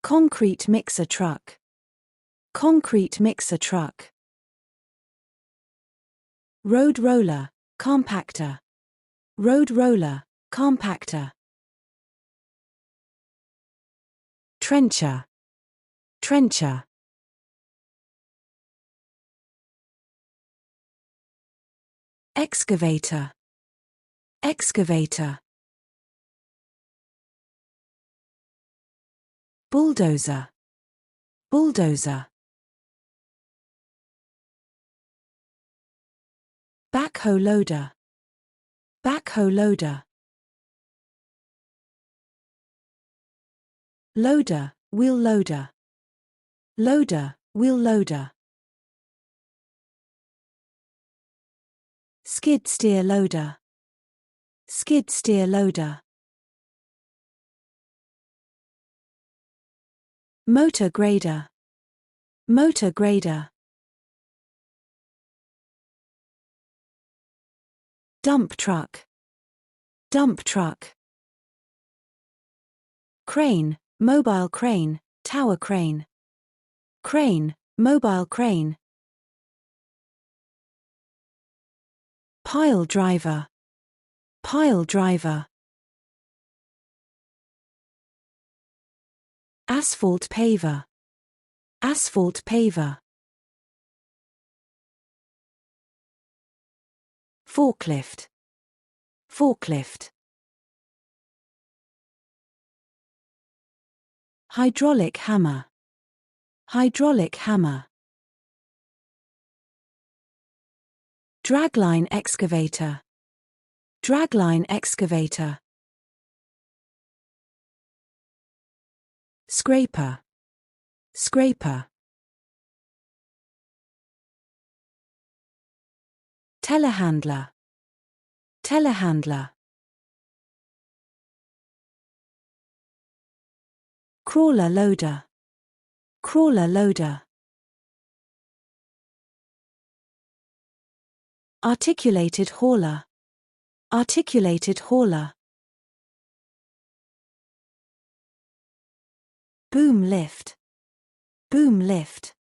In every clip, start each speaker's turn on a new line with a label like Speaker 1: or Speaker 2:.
Speaker 1: Concrete mixer truck. Concrete mixer truck. Road roller, compactor. Road roller, compactor. Trencher. Trencher. Excavator. Excavator. Bulldozer. Bulldozer. Backhoe loader. Backhoe loader. Loader, wheel loader. Loader, wheel loader. Skid steer loader. Skid steer loader. Motor grader. Motor grader. Dump truck. Dump truck. Crane, mobile crane, tower crane. Crane, mobile crane. Pile driver. Pile driver. Asphalt paver. Asphalt paver. Forklift. Forklift. Hydraulic hammer. Hydraulic hammer. Dragline excavator. Dragline excavator. Scraper. Scraper. Telehandler. Telehandler. Crawler loader. Crawler loader. Articulated hauler. Articulated hauler. Boom lift. Boom lift.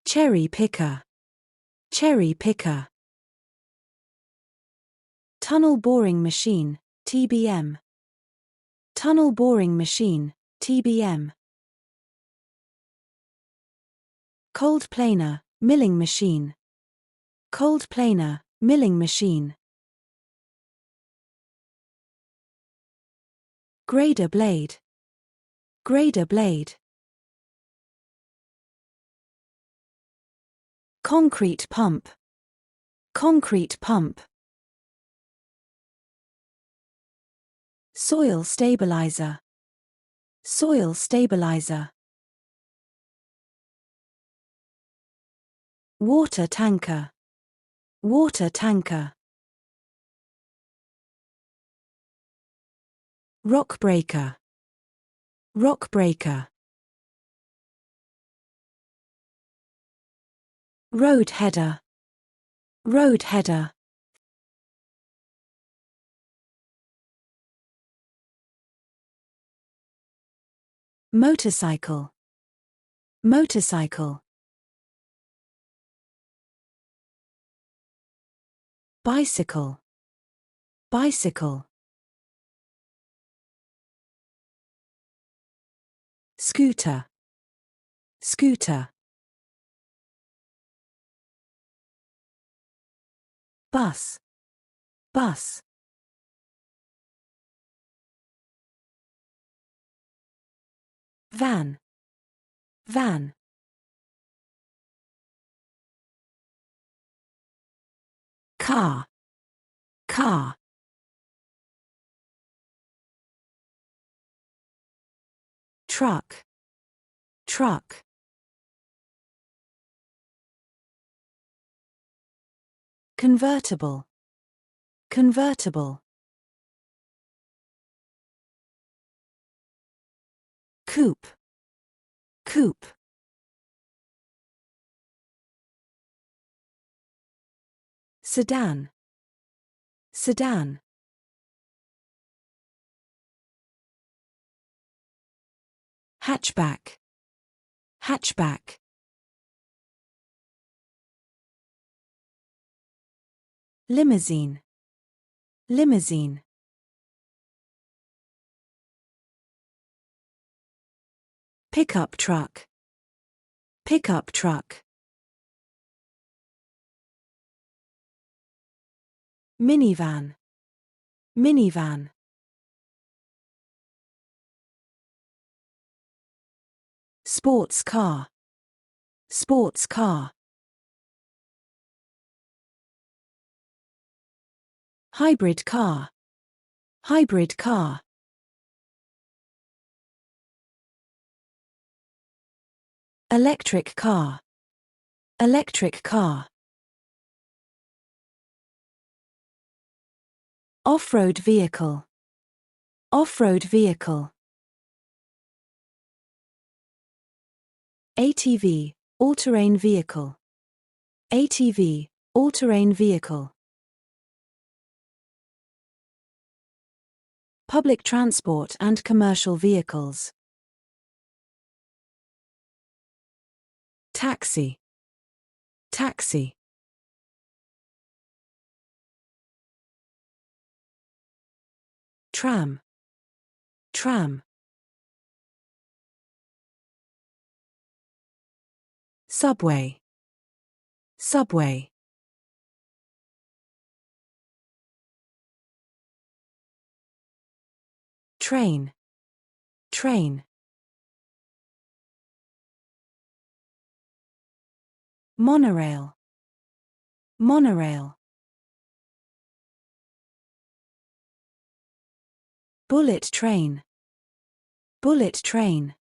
Speaker 1: Cherry picker. Cherry picker. Tunnel boring machine, TBM. Tunnel boring machine, TBM. Cold planer, milling machine. Cold planer, milling machine. Grader blade. Grader blade. Concrete pump. Concrete pump. Soil stabilizer. Soil stabilizer. Water tanker. Water tanker. Rock breaker. Rock breaker. Road header. Road header. Motorcycle. Motorcycle. Bicycle. Bicycle. Scooter. Scooter. Bus. Bus. Van. Van. Car. Car. Truck. Truck. Convertible. Convertible. Coupe. Coupe. Sedan. Sedan. hatchback, hatchback. Limousine, limousine. Pickup truck, pickup truck. Minivan, minivan. Sports car, sports car. Hybrid car, hybrid car. Electric car, electric car. Off-road vehicle, off-road vehicle. ATV, all-terrain vehicle. ATV, all-terrain vehicle. Public transport and commercial vehicles. Taxi, taxi. Tram, tram. Subway, subway. Train, train. Monorail, monorail. Bullet train, bullet train.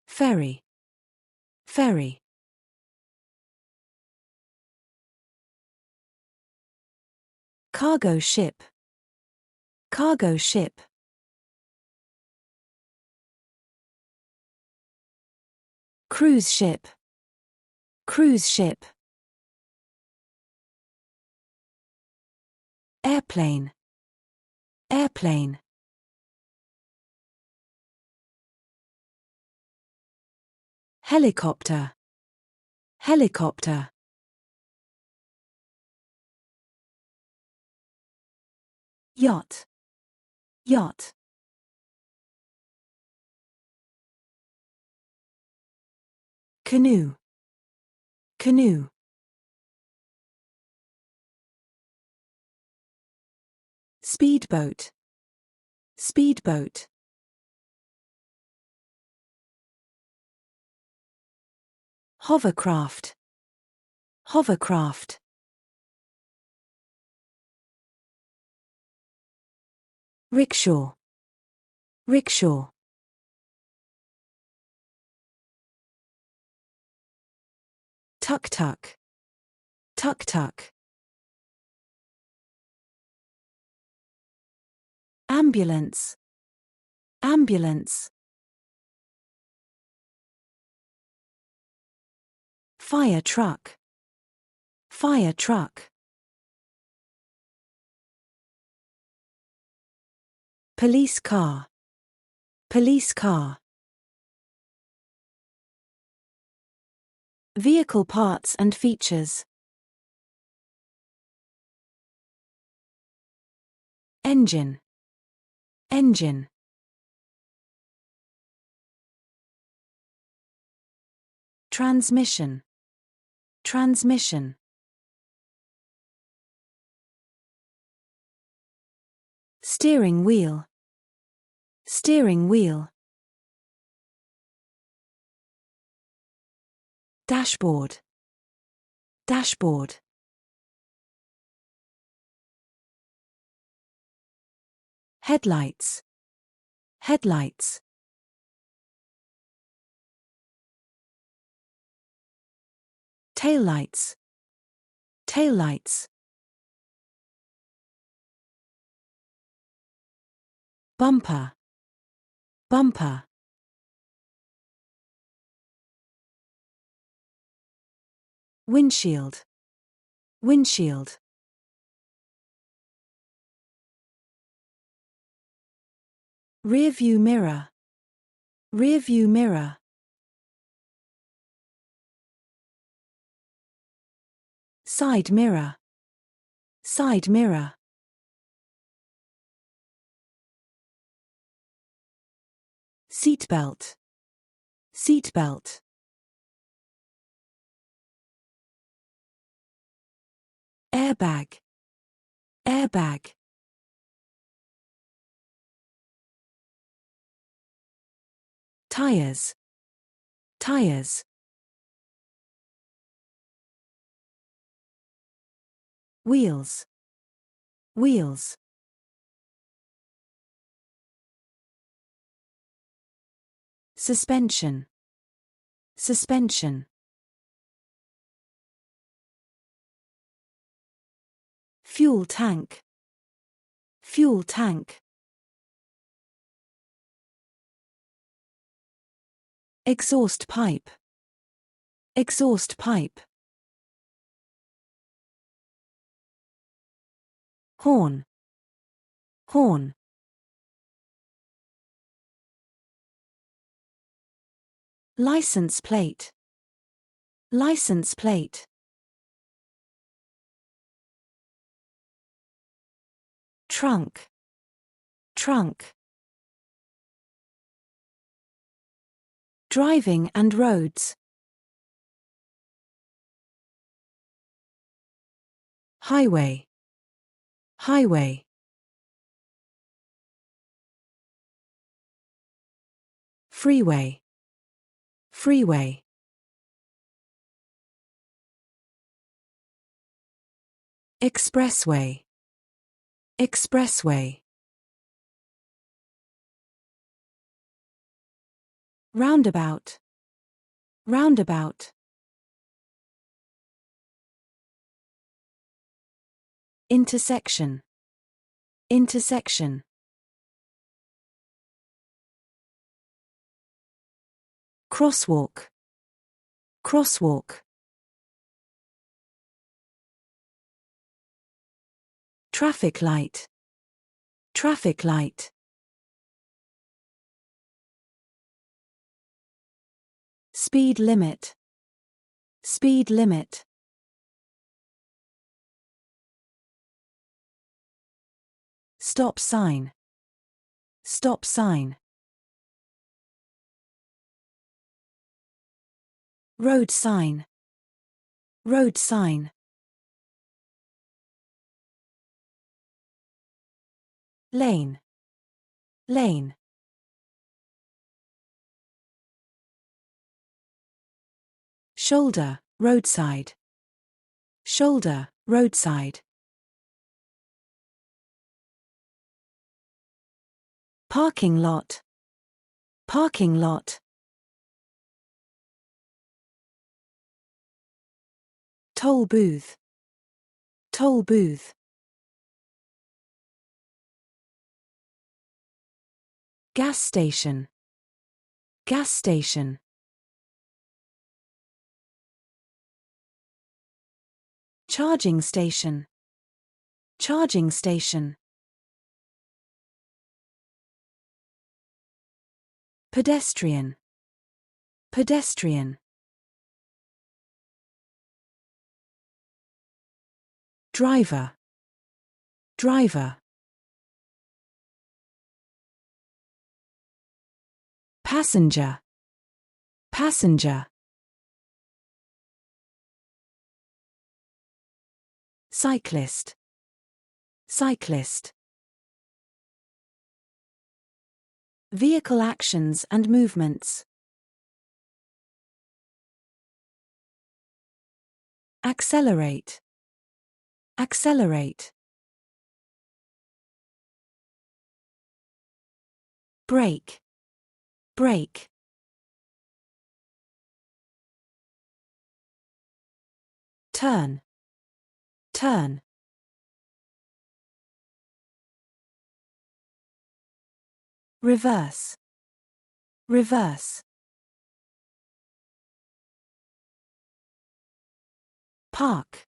Speaker 1: Ferry, ferry. Cargo ship, cargo ship. Cruise ship, cruise ship. Airplane, airplane. Helicopter, helicopter. Yacht, yacht. Canoe, canoe. Speedboat, speedboat. Hovercraft, hovercraft. Rickshaw, rickshaw. Tuk-tuk, tuk-tuk. Ambulance, ambulance. Fire truck, fire truck. Police car, police car. Vehicle parts and features. Engine, engine. Transmission, transmission. Steering wheel, steering wheel. Dashboard, dashboard. Headlights, headlights. Taillights, taillights. Bumper, bumper. Windshield, windshield. Rear view mirror. Rear view mirror. Side mirror. Side mirror. Seatbelt. Seatbelt. Airbag. Airbag. Tires. Tires. Wheels. Wheels. Suspension. Suspension. Fuel tank. Fuel tank. Exhaust pipe. Exhaust pipe. Horn. Horn. License plate. License plate. Trunk. Trunk. Driving and roads. Highway. Highway. Freeway. Freeway. Expressway. Expressway. Roundabout. Roundabout. Intersection. Intersection. Crosswalk. Crosswalk. Traffic light. Traffic light. Speed limit. Speed limit. Stop sign. Stop sign. Road sign. Road sign. Lane. Lane. Shoulder, roadside. Shoulder, roadside. Parking lot. Parking lot. Toll booth. Toll booth. Gas station. Gas station. Charging station. Charging station. Pedestrian. Pedestrian. Driver. Driver. Passenger. Passenger. Cyclist. Cyclist. Vehicle actions and movements. Accelerate. Accelerate. Brake. Brake. Turn. Turn. Reverse. Reverse. Park.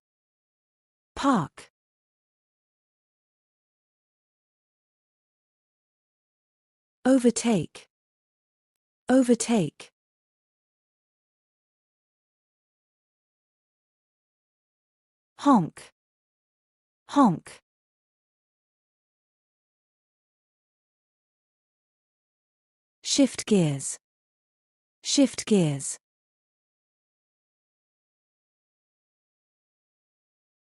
Speaker 1: Park. overtake, overtake. Honk, honk. Shift gears, shift gears.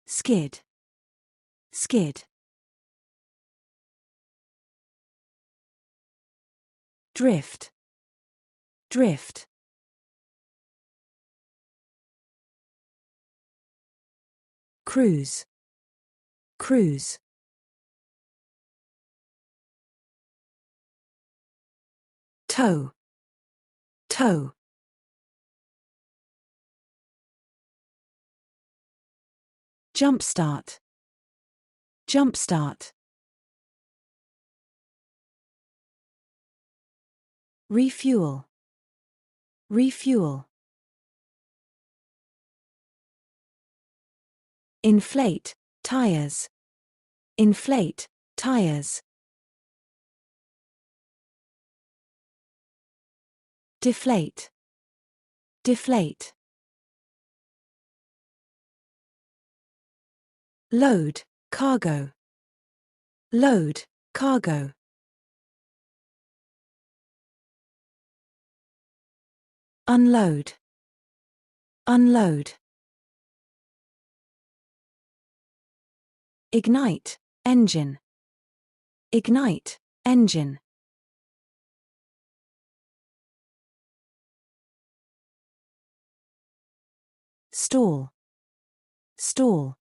Speaker 1: Skid, skid. Drift, drift. Cruise, cruise. Tow, tow. Jumpstart, jumpstart. Refuel, refuel. Inflate, tires, inflate, tires. Deflate, deflate. Load, cargo, load, cargo. Unload, unload. Ignite, engine, ignite, engine. Stall, stall.